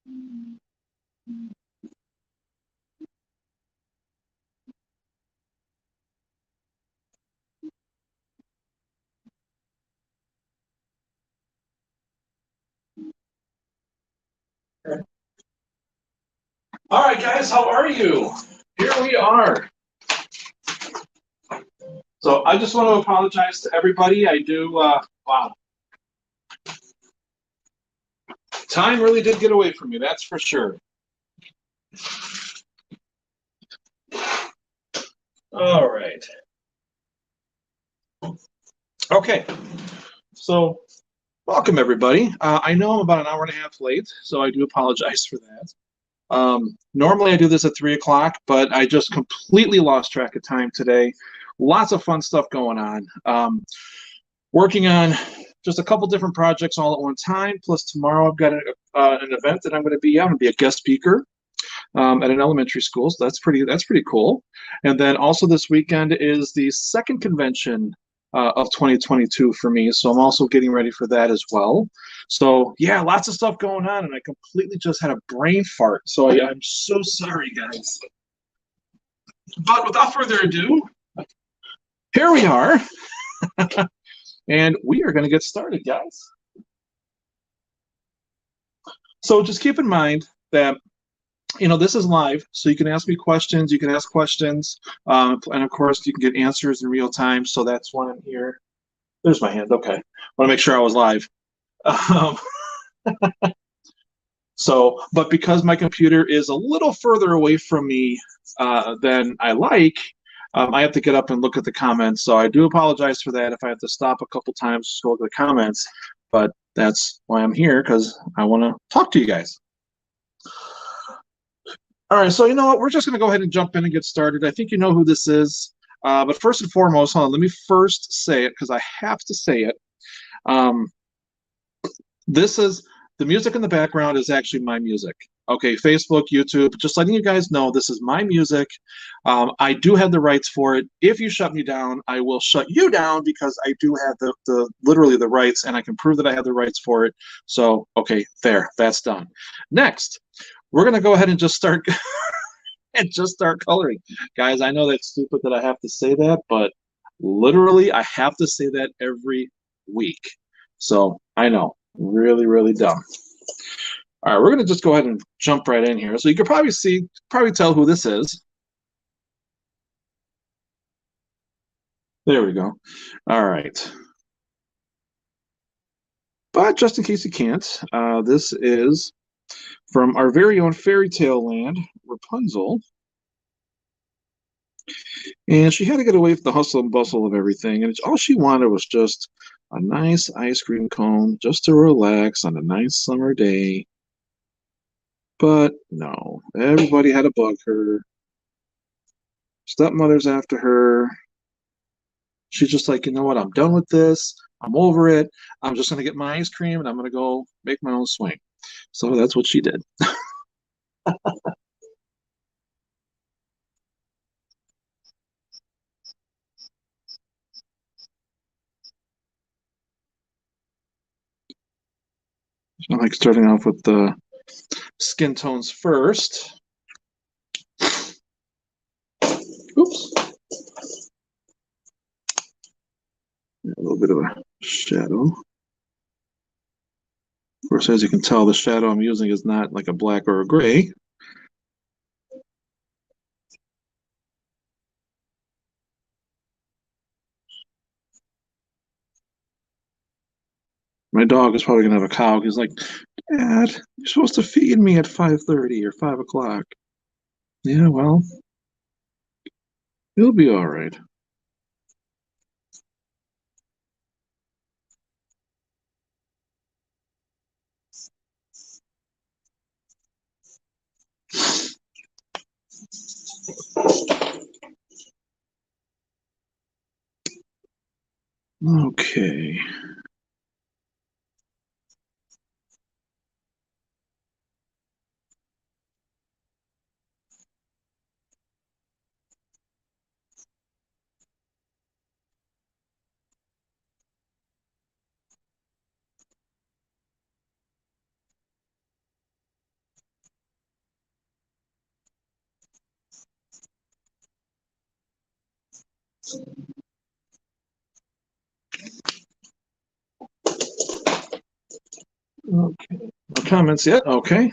All right, guys, how are you? Here we are. So I just want to apologize to everybody. I do, wow, time really did get away from me, that's for sure. All right. Okay, so welcome everybody. I know I'm about an hour and a half late, so I do apologize for that. Normally I do this at 3 o'clock, but I just completely lost track of time today. Lots of fun stuff going on. Working on just a couple different projects all at one time. Plus tomorrow I've got an event that I'm going to be at. I'm going to be a guest speaker at an elementary school. So that's pretty cool. And then also this weekend is the second convention of 2022 for me. So I'm also getting ready for that as well. So yeah, lots of stuff going on, and I completely just had a brain fart. So I'm so sorry, guys. But without further ado, here we are, and we are going to get started, guys. So just keep in mind that this is live, so you can ask me questions, you can ask questions, and of course you can get answers in real time. So that's why I'm here. There's my hand. Okay, I want to make sure I was live. Um, but because my computer is a little further away from me than I like, I have to get up and look at the comments. So I do apologize for that if I have to stop a couple times to look at the comments. But that's why I'm here, because I want to talk to you guys. All right, so you know what? We're just going to go ahead and jump in and get started. I think you know who this is. But first and foremost, hold on, let me first say it because I have to say it. Um, this is the music in the background is actually my music. Okay, Facebook, YouTube, just letting you guys know this is my music. I do have the rights for it. If you shut me down, I will shut you down because I do have the literally the rights, and I can prove that I have the rights for it. So, okay, there, that's done. Next, we're gonna go ahead and just start and just start coloring. Guys, I know that's stupid that I have to say that, but literally I have to say that every week. So I know, really, really dumb. All right, we're gonna just go ahead and jump right in here. So you can probably tell who this is. There we go. All right. But just in case you can't, this is from our very own Fairytale Land, Rapunzel. And she had to get away from the hustle and bustle of everything. And all she wanted was just a nice ice cream cone just to relax on a nice summer day. But no, everybody had to bug her. Stepmother's after her. She's just like, you know what? I'm done with this. I'm over it. I'm just going to get my ice cream and I'm going to go make my own swing. So that's what she did. I like starting off with the skin tones first. Oops. A little bit of a shadow. Of course, as you can tell, the shadow I'm using is not like a black or a gray. My dog is probably gonna have a cow. He's like, Dad, you're supposed to feed me at 5:30 or 5 o'clock. Yeah, well, he'll be all right. Okay. Okay. No comments yet? Okay.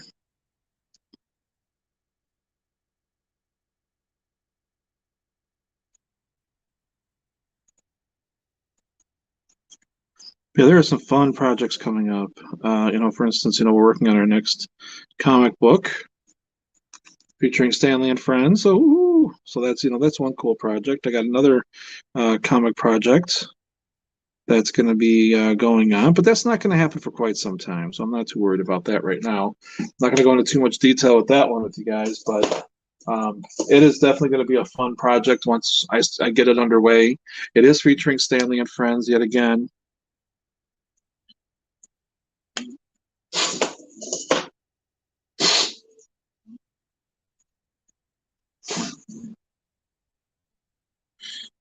Yeah, there are some fun projects coming up. For instance, we're working on our next comic book featuring Stanley and friends. So that's one cool project. I got another comic project that's going to be going on, but that's not going to happen for quite some time. So I'm not too worried about that right now. I'm not going to go into too much detail with that one with you guys, but it is definitely going to be a fun project once I get it underway. It is featuring Stanley and friends yet again.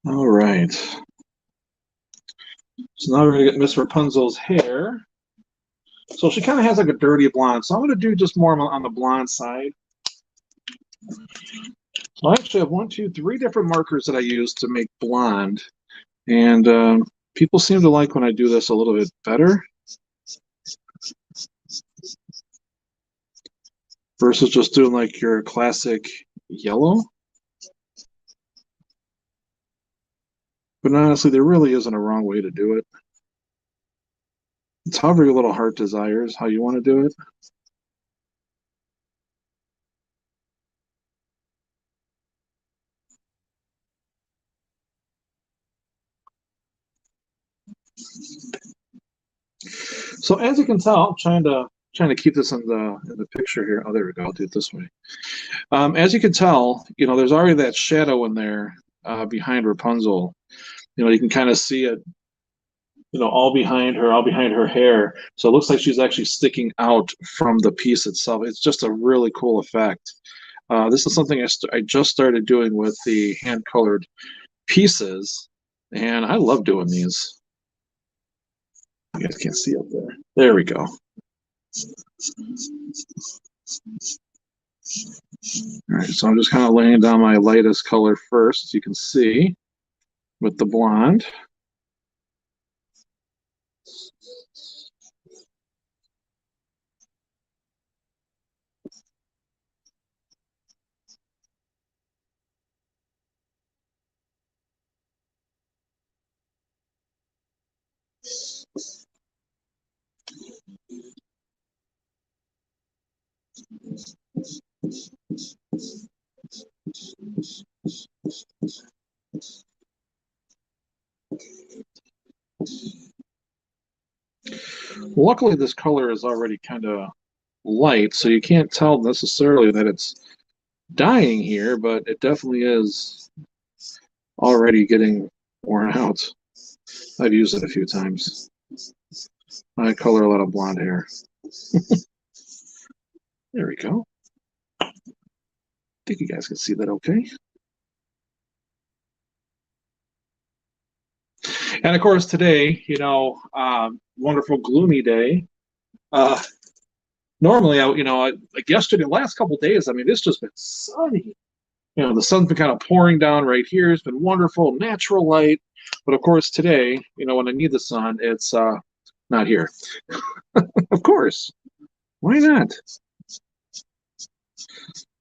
All right. So now we're going to get Miss Rapunzel's hair. So she kind of has like a dirty blonde. So I'm going to do just more on the blonde side. So I actually have 1, 2, 3 different markers that I use to make blonde. And people seem to like when I do this a little bit better versus just doing like your classic yellow. But honestly, there really isn't a wrong way to do it. It's however your little heart desires how you want to do it. So as you can tell, I'm trying to keep this in the picture here. Oh, there we go. I'll do it this way. As you can tell, there's already that shadow in there behind Rapunzel. You can kind of see it, all behind her hair. So it looks like she's actually sticking out from the piece itself. It's just a really cool effect. This is something I just started doing with the hand-colored pieces, and I love doing these. You guys can't see up there. There we go. All right, so I'm just kind of laying down my lightest color first, as you can see, with the blonde. Luckily, this color is already kind of light, so you can't tell necessarily that it's dying here, but it definitely is already getting worn out. I've used it a few times. I color a lot of blonde hair. There we go. I think you guys can see that okay. And of course, today, wonderful gloomy day. Normally, like yesterday, the last couple of days, I mean, it's just been sunny. The sun's been kind of pouring down right here. It's been wonderful, natural light. But of course, today, when I need the sun, it's not here. Of course. Why not?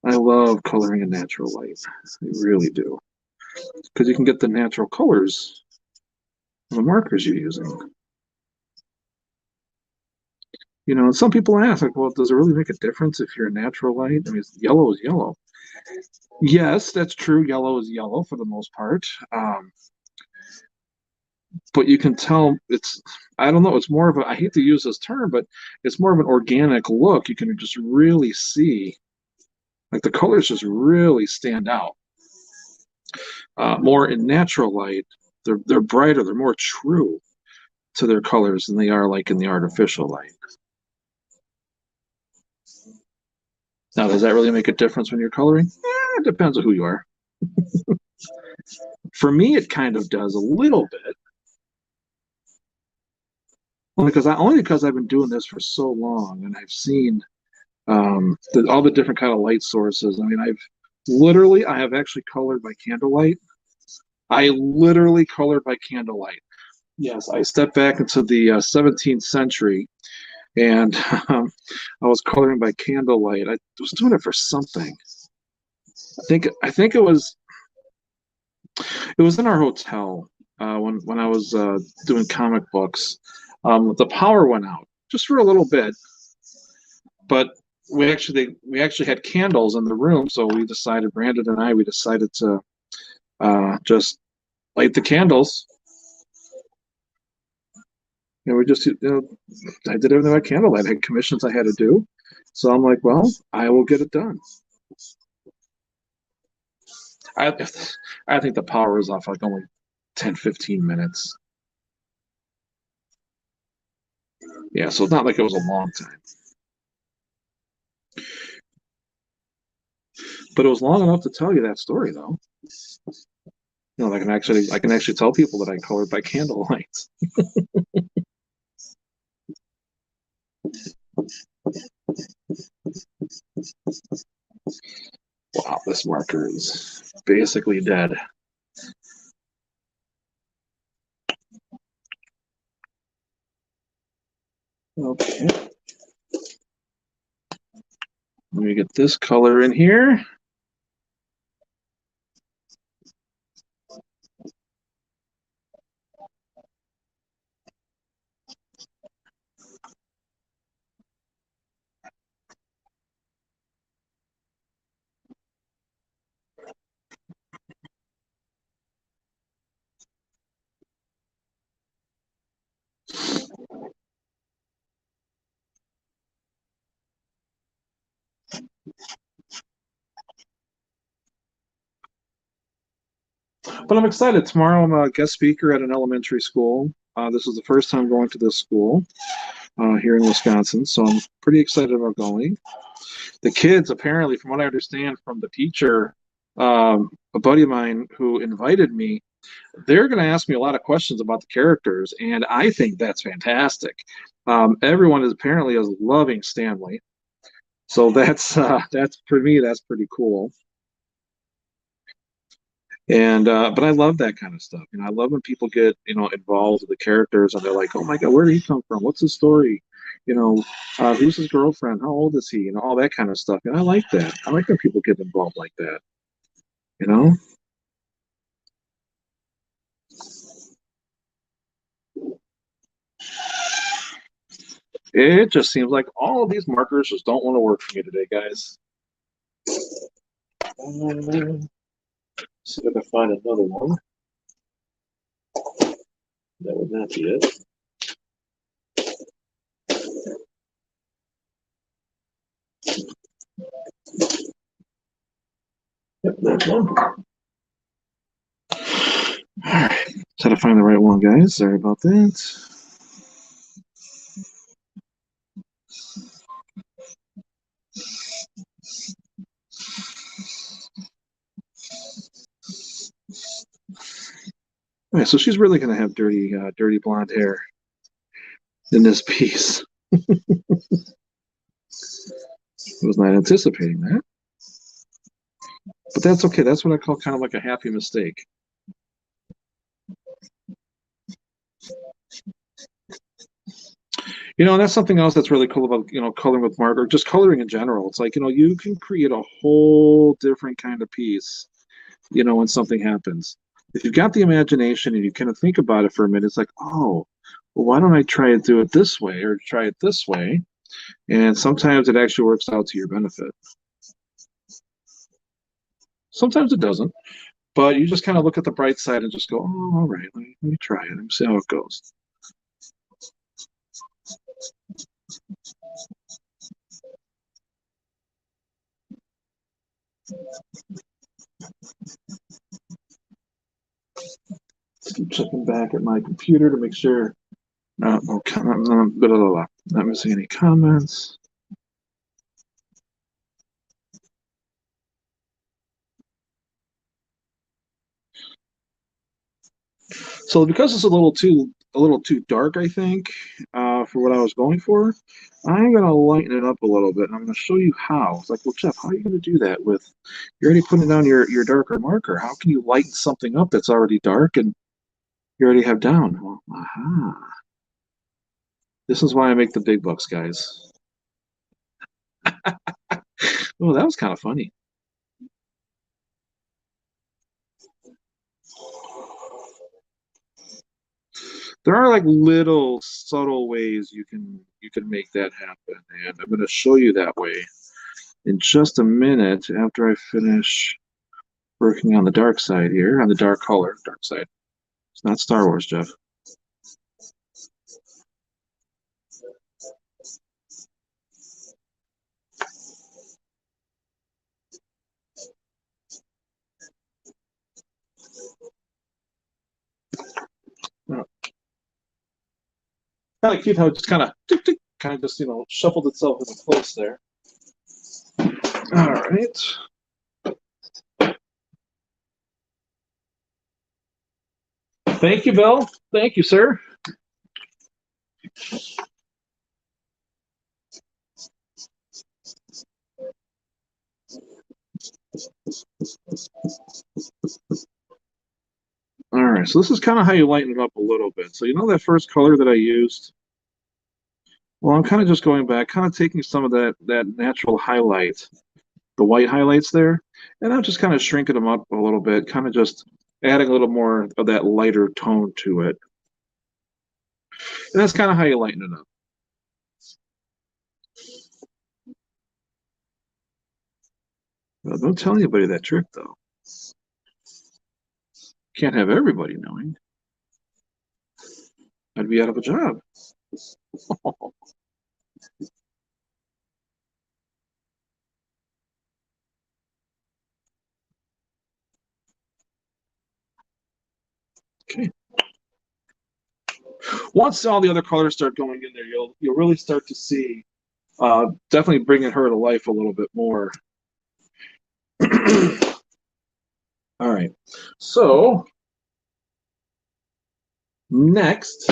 I love coloring in natural light. I really do. Because you can get the natural colors of the markers you're using. Some people ask, like, well, does it really make a difference if you're a natural light? I mean, yellow is yellow. Yes, that's true. Yellow is yellow for the most part. But you can tell I don't know, it's more of I hate to use this term, but it's more of an organic look. You can just really see, like the colors just really stand out. More in natural light, they're brighter, they're more true to their colors than they are like in the artificial light. Now, does that really make a difference when you're coloring? It depends on who you are. For me, it kind of does a little bit. Only because I've been doing this for so long and I've seen all the different kind of light sources. I mean, I have actually colored by candlelight. I literally colored by candlelight. Yes, I stepped back into the 17th century, and I was coloring by candlelight. I was doing it for something. I think it was in our hotel when I was doing comic books. The power went out just for a little bit, but we actually had candles in the room, so we decided, Brandon and I, we decided to just light the candles. And we just, I did everything by candlelight. I had commissions I had to do, so I'm like, well, I will get it done. I I think the power was off like only 10, 15 minutes. Yeah, so it's not like it was a long time, but it was long enough to tell you that story, though. I can actually tell people that I colored by candlelight. Wow, this marker is basically dead. Okay, let me get this color in here. But I'm excited. Tomorrow I'm a guest speaker at an elementary school. This is the first time going to this school here in Wisconsin, so I'm pretty excited about going. The kids, apparently, from what I understand from the teacher, a buddy of mine who invited me, they're going to ask me a lot of questions about the characters, and I think that's fantastic. Everyone is apparently is loving Stanley, so that's for me, that's pretty cool. And but I love that kind of stuff. I love when people get involved with the characters, and they're like, "Oh my God, where did he come from? What's his story? Who's his girlfriend? How old is he? All that kind of stuff." And I like that. I like when people get involved like that. You know, it just seems like all of these markers just don't want to work for me today, guys. See if I can find another one. That would not be it. Yep, that one. All right, try to find the right one, guys. Sorry about that. All right, so she's really gonna have dirty blonde hair in this piece. I was not anticipating that, but that's okay. That's what I call kind of like a happy mistake. And that's something else that's really cool about coloring with marker, just coloring in general. It's like you can create a whole different kind of piece. When something happens, if you've got the imagination and you kind of think about it for a minute, it's like, oh, well, why don't I try to do it this way or try it this way? And sometimes it actually works out to your benefit. Sometimes it doesn't, but you just kind of look at the bright side and just go, oh, all right, let me try it and see how it goes. Keep checking back at my computer to make sure not missing any comments. So because it's a little too dark, I think, for what I was going for, I'm going to lighten it up a little bit, and I'm going to show you how. It's like, well, Jeff, how are you going to do that with, you're already putting down your darker marker. How can you lighten something up that's already dark and you already have down? Well, aha. This is why I make the big bucks, guys. Oh, that was kind of funny. There are like little subtle ways you can make that happen, and I'm going to show you that way in just a minute after I finish working on the dark side here, on the dark color, dark side. It's not Star Wars, Jeff. Oh. Kind of cute how it just kind of kind of just shuffled itself into place there. All right. Thank you, Bill. Thank you, sir. All right, so this is kind of how you lighten it up a little bit. So you know that first color that I used? Well, I'm kind of just going back, kind of taking some of that natural highlight, the white highlights there, and I'm just kind of shrinking them up a little bit, kind of just adding a little more of that lighter tone to it. And that's kind of how you lighten it up. Well, don't tell anybody that trick, though. Can't have everybody knowing. I'd be out of a job. Okay. Once all the other colors start going in there, you'll really start to see definitely bringing her to life a little bit more. All right. So next,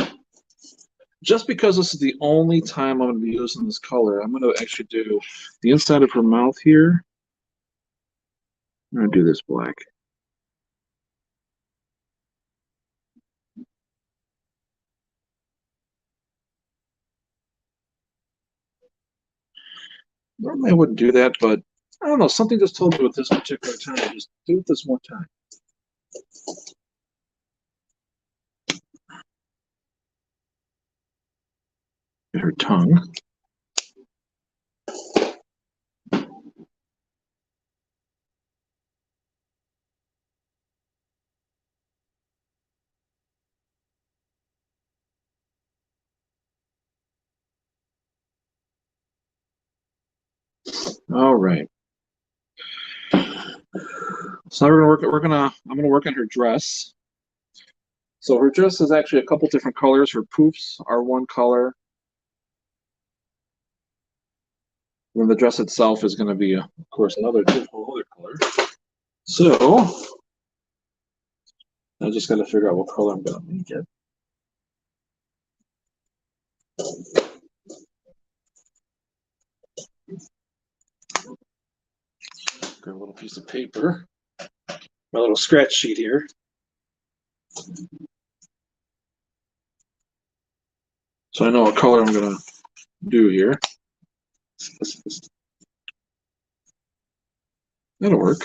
just because this is the only time I'm going to be using this color, I'm going to actually do the inside of her mouth here. I'm going to do this black. Normally I wouldn't do that, but I don't know. Something just told me with this particular time, just do it this one time. Get her tongue. All right. So now I'm gonna work on her dress. So her dress is actually a couple different colors. Her poofs are one color. And then the dress itself is going to be, of course, another whole other color. So I just got to figure out what color I'm going to make it. Grab a little piece of paper, my little scratch sheet here. So I know what color I'm going to do here. That'll work.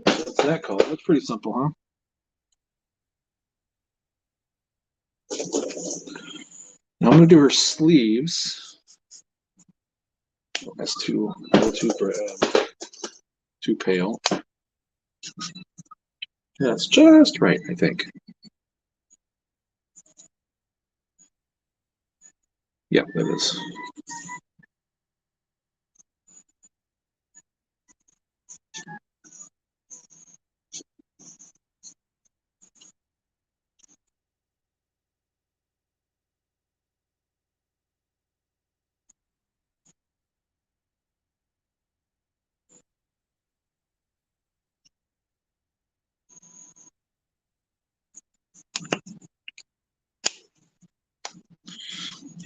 That's that color. That's pretty simple, huh? Now I'm going to do her sleeves. Oh, that's too pale. That's just right, I think. Yep, that is.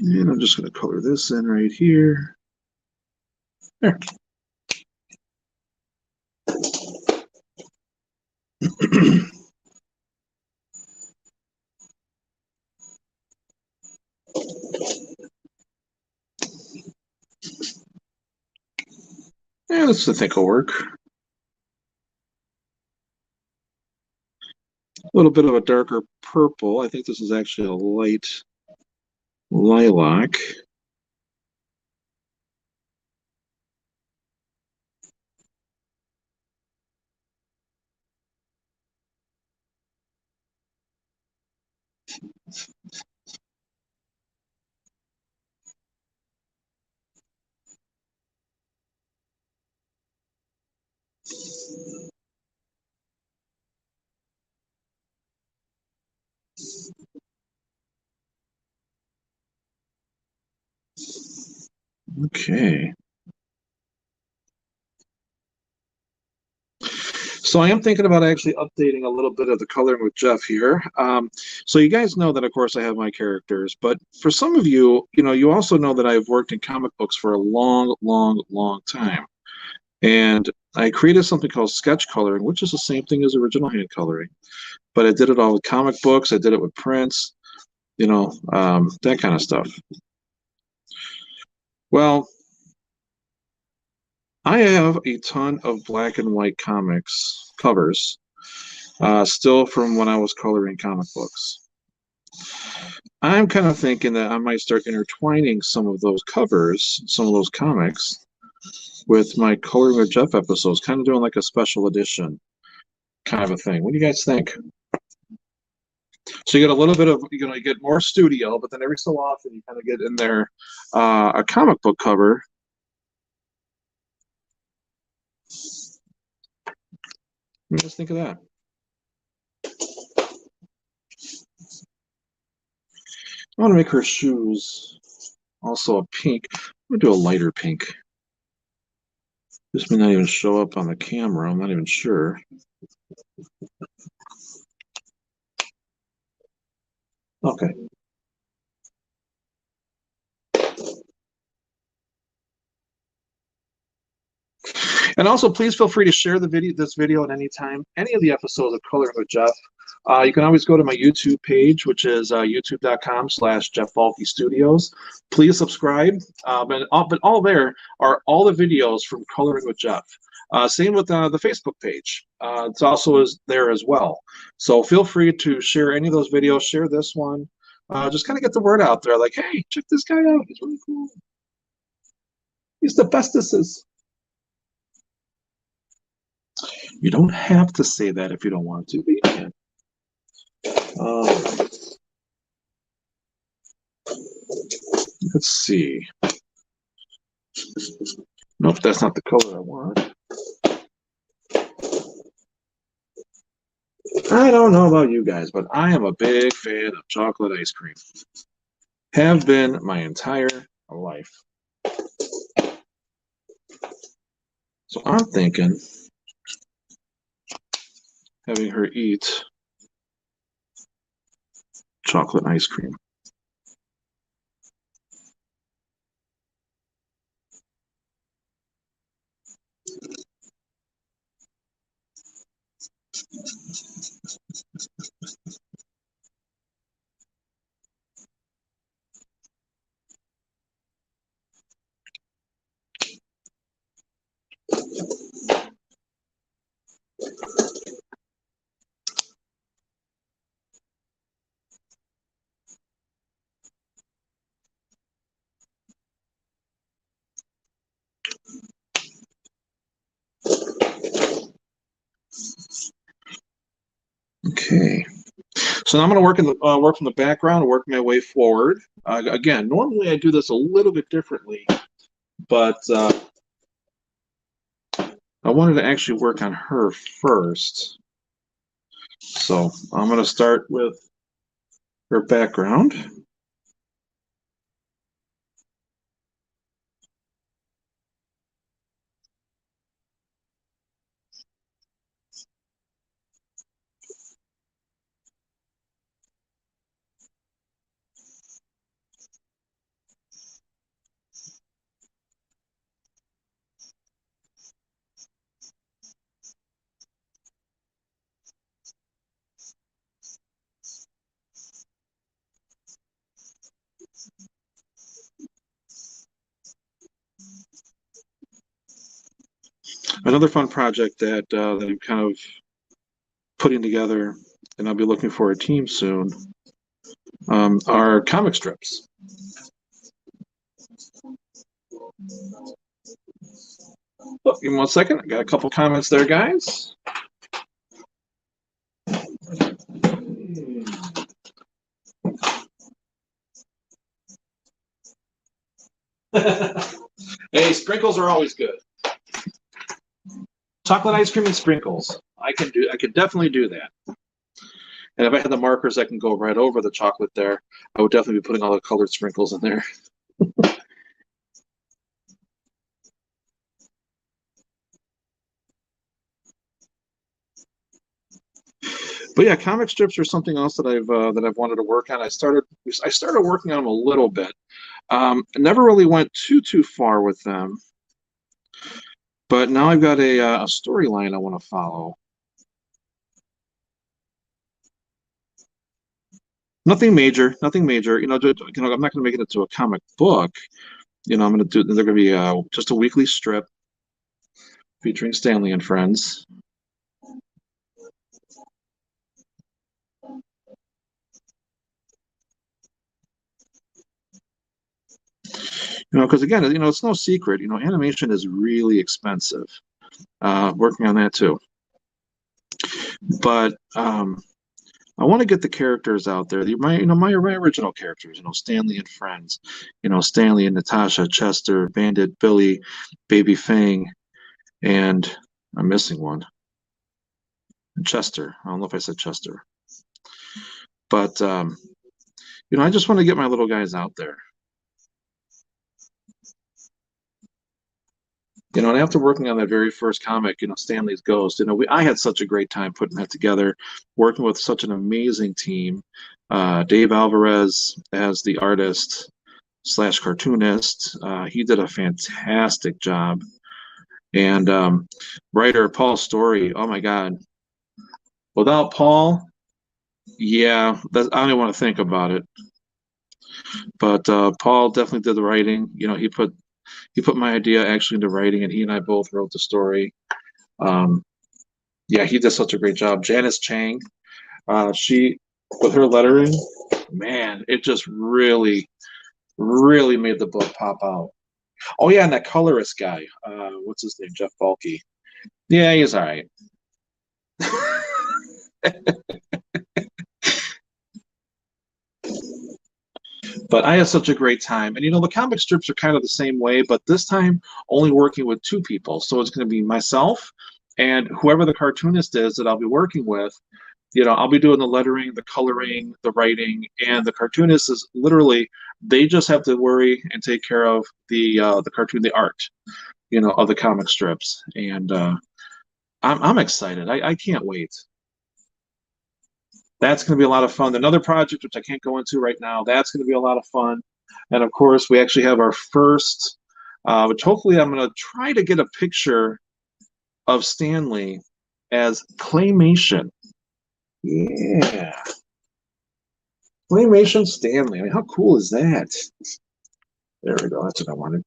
And I'm just going to color this in right here. There. Yeah, this I think will work. A little bit of a darker purple. I think this is actually a light lilac. Okay. So I am thinking about actually updating a little bit of the coloring with Jeff here. So you guys know that, of course, I have my characters, but for some of you, you also know that I've worked in comic books for a long, long, long time. And I created something called sketch coloring, which is the same thing as original hand coloring. But I did it all with comic books. I did it with prints, that kind of stuff. Well, I have a ton of black and white comics covers, still from when I was coloring comic books. I'm kind of thinking that I might start intertwining some of those covers, some of those comics, with my Coloring with Jeff episodes, kind of doing like a special edition kind of a thing. What do you guys think? So you get a little bit of, you get more studio, but then every so often you kind of get in there a comic book cover. What do you guys think of that? I want to make her shoes also a pink. I'm going to do a lighter pink. This may not even show up on the camera. I'm not even sure. Okay. And also, please feel free to share this video at any time, any of the episodes of Coloring with Jeff. You can always go to my YouTube page, which is youtube.com/Jeff Balke Studios. Please subscribe. But all there are all the videos from Coloring with Jeff. Same with the Facebook page. It's also is there as well. So feel free to share any of those videos. Share this one. Just kind of get the word out there. Like, hey, check this guy out. He's really cool. He's the bestest. You don't have to say that if you don't want to, but you can. Let's see. Nope, that's not the color I want. I don't know about you guys, but I am a big fan of chocolate ice cream. Have been my entire life. So I'm thinking having her eat chocolate ice cream. Okay. So now I'm going to work from the background and work my way forward. Again, normally I do this a little bit differently, but I wanted to actually work on her first. So I'm going to start with her background. Another fun project that I'm kind of putting together, and I'll be looking for a team soon, are comic strips. Oh, give me 1 second. I got a couple comments there, guys. Hey, sprinkles are always good. Chocolate ice cream and sprinkles. I could definitely do that. And if I had the markers that can go right over the chocolate there, I would definitely be putting all the colored sprinkles in there. But yeah, comic strips are something else that I've wanted to work on. I started working on them a little bit. I never really went too far with them, but now I've got a storyline I want to follow. Nothing major, nothing major. I'm not going to make it into a comic book. I'm going to do. They're going to be just a weekly strip featuring Stanley and friends. Because again, it's no secret. Animation is really expensive. Working on that too, but I want to get the characters out there. My original characters. Stanley and friends. Stanley and Natasha, Chester, Bandit, Billy, Baby Fang, and I'm missing one. Chester. I don't know if I said Chester, but I just want to get my little guys out there. And after working on that very first comic, Stanley's Ghost, I had such a great time putting that together, working with such an amazing team. Dave Alvarez as the artist / cartoonist. He did a fantastic job. And writer Paul Story, oh my God. Without Paul, yeah, I don't even want to think about it. But Paul definitely did the writing. He put my idea actually into writing, and he and I both wrote the story. Yeah, he did such a great job. Janice Chang, she with her lettering, man, it just really, really made the book pop out. Oh yeah, and that colorist guy, what's his name? Jeff Balke. Yeah, he's all right. But I had such a great time. And the comic strips are kind of the same way, but this time only working with two people. So it's going to be myself and whoever the cartoonist is that I'll be working with. I'll be doing the lettering, the coloring, the writing, and the cartoonist is literally they just have to worry and take care of the cartoon, the art, of the comic strips. And I'm excited. I can't wait. That's going to be a lot of fun. Another project, which I can't go into right now, that's going to be a lot of fun. And of course, we actually have our first, which hopefully I'm going to try to get a picture of Stanley as claymation. Yeah. Claymation Stanley. I mean, how cool is that? There we go. That's what I wanted.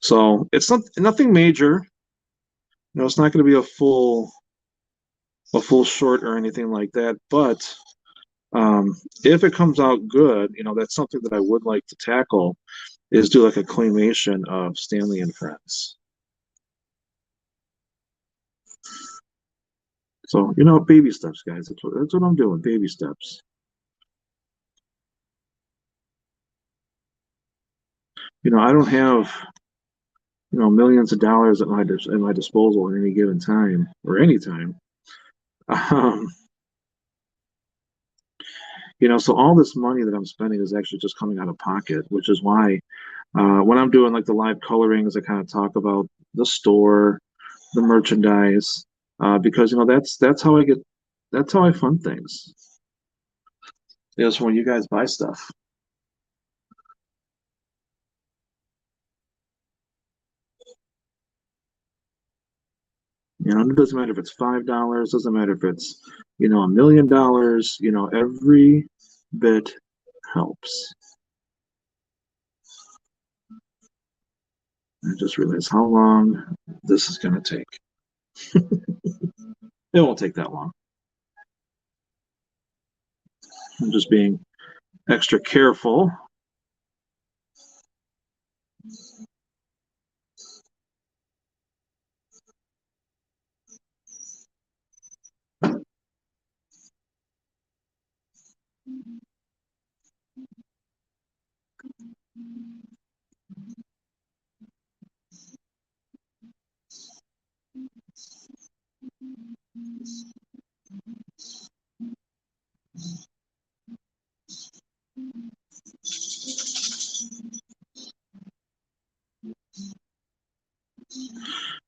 So it's nothing major. It's not going to be a full short or anything like that. But if it comes out good, that's something that I would like to tackle is do like a claymation of Stanley and Friends. So, baby steps, guys. That's what I'm doing, baby steps. I don't have, millions of dollars at my disposal at any given time or any time. So all this money that I'm spending is actually just coming out of pocket, which is why when I'm doing like the live colorings, I kind of talk about the store, the merchandise, because that's how I fund things. Is when you guys buy stuff. It doesn't matter if it's $5, doesn't matter if it's $1 million. Every bit helps. I just realized how long this is going to take. It won't take that long. I'm just being extra careful.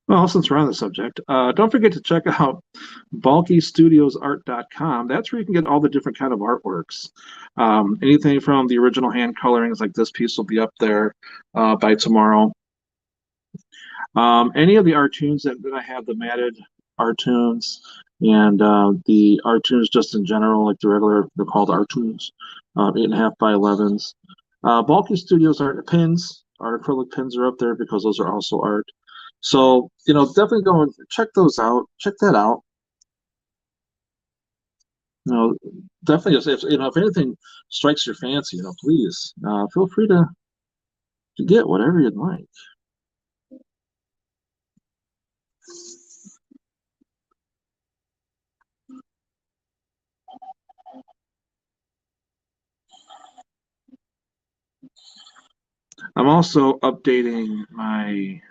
Well, since we're on the subject, don't forget to check out bulkystudiosart.com. That's where you can get all the different kind of artworks. Anything from the original hand colorings, like this piece will be up there by tomorrow. Any of the Artoons that I have, the matted Artoons and the Artoons just in general, like the regular, they're called Artoons, 8.5 by 11s. Bulky Studios Art pins, our acrylic pins are up there because those are also art. So, definitely go and check those out. Check that out. Definitely, if anything strikes your fancy, please feel free to get whatever you'd like. I'm also updating my.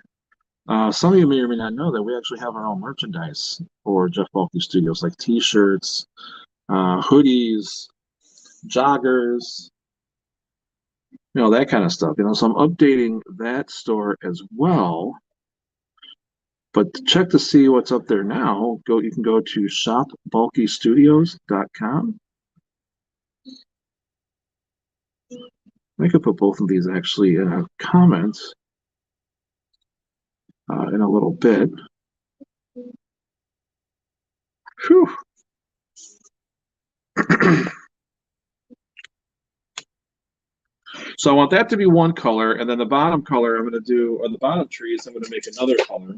Some of you may or may not know that we actually have our own merchandise for Jeff Bulky Studios, like T-shirts, hoodies, joggers, that kind of stuff. So I'm updating that store as well. But to check to see what's up there now, you can go to shopbulkystudios.com. I could put both of these actually in a comment in a little bit. Whew. So I want that to be one color, and then the bottom color I'm going to do, or the bottom trees, I'm going to make another color,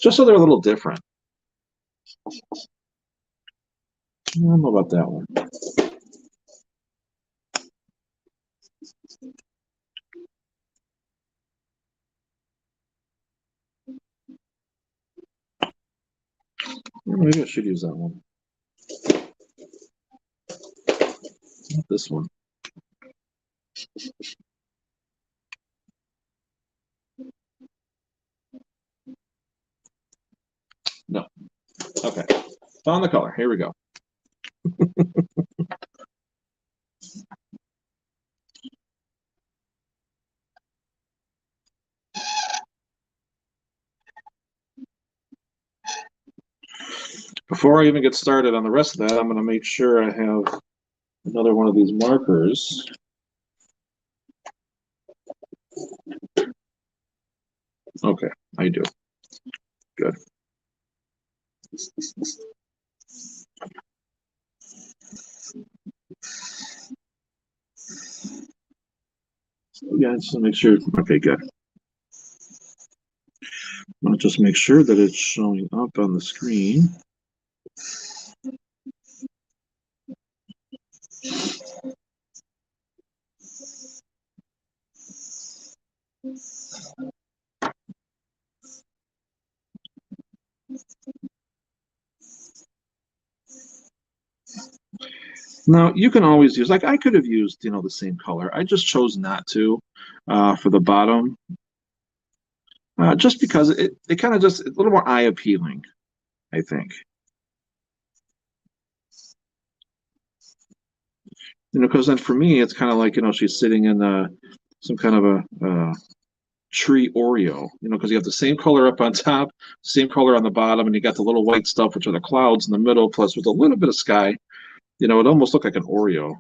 just so they're a little different. I don't know about that one. Maybe I should use that one. Not this one. No. Okay. Found the color. Here we go. Before I even get started on the rest of that, I'm going to make sure I have another one of these markers. Okay, I do. Good. Yeah, just to make sure. Okay, good. I'll just make sure that it's showing up on the screen. Now, you can always use, like I could have used, the same color. I just chose not to for the bottom, just because it kind of just, it's a little more eye appealing, I think. Because then for me, it's kind of like, she's sitting in some kind of a tree Oreo, because you have the same color up on top, same color on the bottom, and you got the little white stuff, which are the clouds in the middle, plus with a little bit of sky. It almost looked like an Oreo.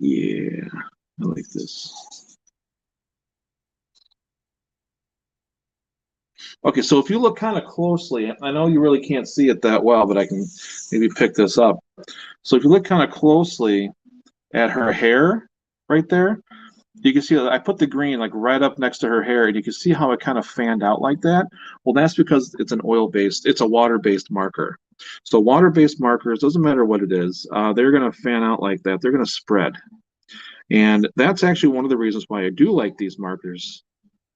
Yeah, I like this. Okay, so if you look kind of closely, I know you really can't see it that well, but I can maybe pick this up. So if you look kind of closely at her hair right there, you can see that I put the green like right up next to her hair, and you can see how it kind of fanned out like that. Well, that's because it's an oil-based, it's a water-based marker. So water-based markers, doesn't matter what it is, they're going to fan out like that. They're going to spread. And that's actually one of the reasons why I do like these markers,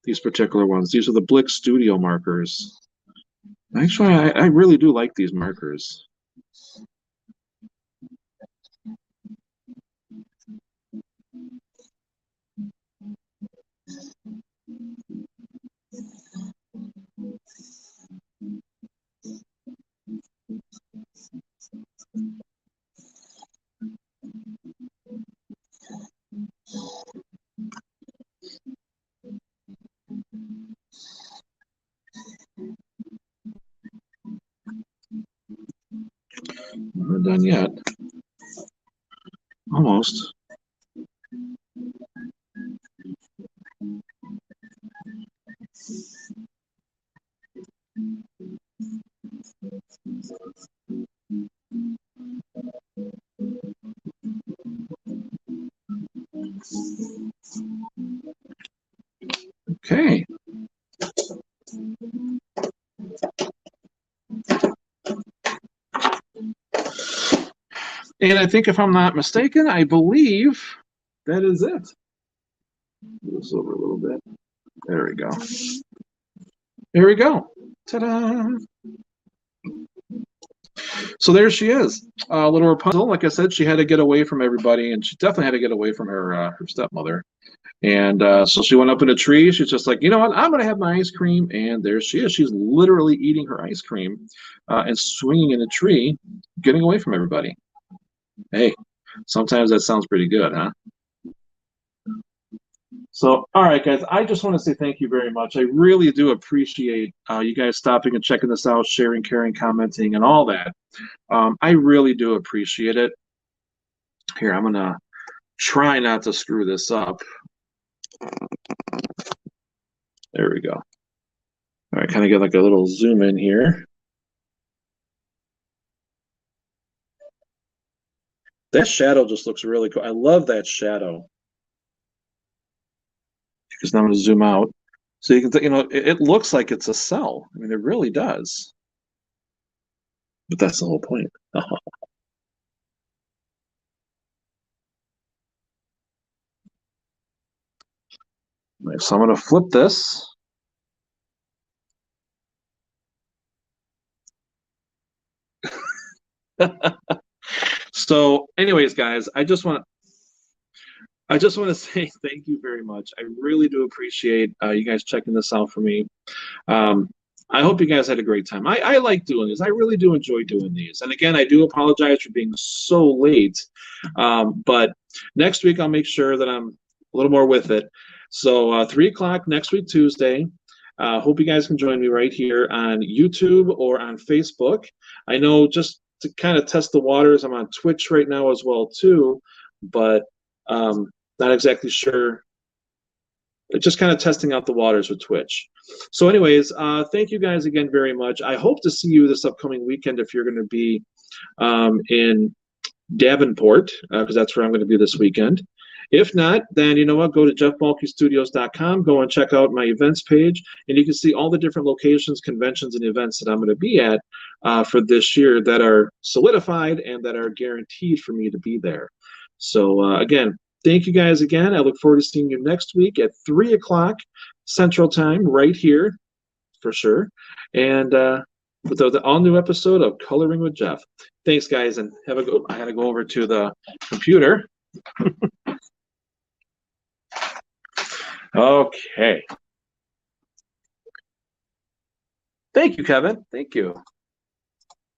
these particular ones. These are the Blick Studio markers. Actually, I really do like these markers. I'm not done yet. Almost. Okay. And I think if I'm not mistaken, I believe that is it. Move this over a little bit. There we go. There we go. Ta-da! So there she is. Little Rapunzel. Like I said, she had to get away from everybody, and she definitely had to get away from her stepmother. And so she went up in a tree. She's just like, you know what? I'm going to have my ice cream. And there she is. She's literally eating her ice cream and swinging in a tree, getting away from everybody. Hey, sometimes that sounds pretty good, huh? So, all right, guys, I just want to say thank you very much. I really do appreciate you guys stopping and checking this out, sharing, caring, commenting, and all that. I really do appreciate it. Here, I'm going to try not to screw this up. There we go. All right, kind of get like a little zoom in here. That shadow just looks really cool. I love that shadow. Because now I'm going to zoom out. So you can, it looks like it's a cell. I mean, it really does. But that's the whole point. Right, so I'm going to flip this. So, anyways, guys, I just want to say thank you very much. I really do appreciate you guys checking this out for me. Um, I hope you guys had a great time. I like doing this. I really do enjoy doing these. And again, I do apologize for being so late. But next week, I'll make sure that I'm a little more with it. So 3 o'clock next week, Tuesday. Hope you guys can join me right here on YouTube or on Facebook. I know just to kind of test the waters, I'm on Twitch right now as well too, but not exactly sure. Just kind of testing out the waters with Twitch. So, anyways, thank you guys again very much. I hope to see you this upcoming weekend if you're going to be in Davenport, because that's where I'm going to be this weekend. If not, then you know what? Go to jeffbalkestudios.com, go and check out my events page, and you can see all the different locations, conventions, and events that I'm going to be at for this year that are solidified and that are guaranteed for me to be there. So, again, thank you guys again. I look forward to seeing you next week at 3 o'clock Central Time, right here, for sure. And with the all-new episode of Coloring with Jeff. Thanks, guys, and have a good. I had to go over to the computer. Okay. Thank you, Kevin. Thank you.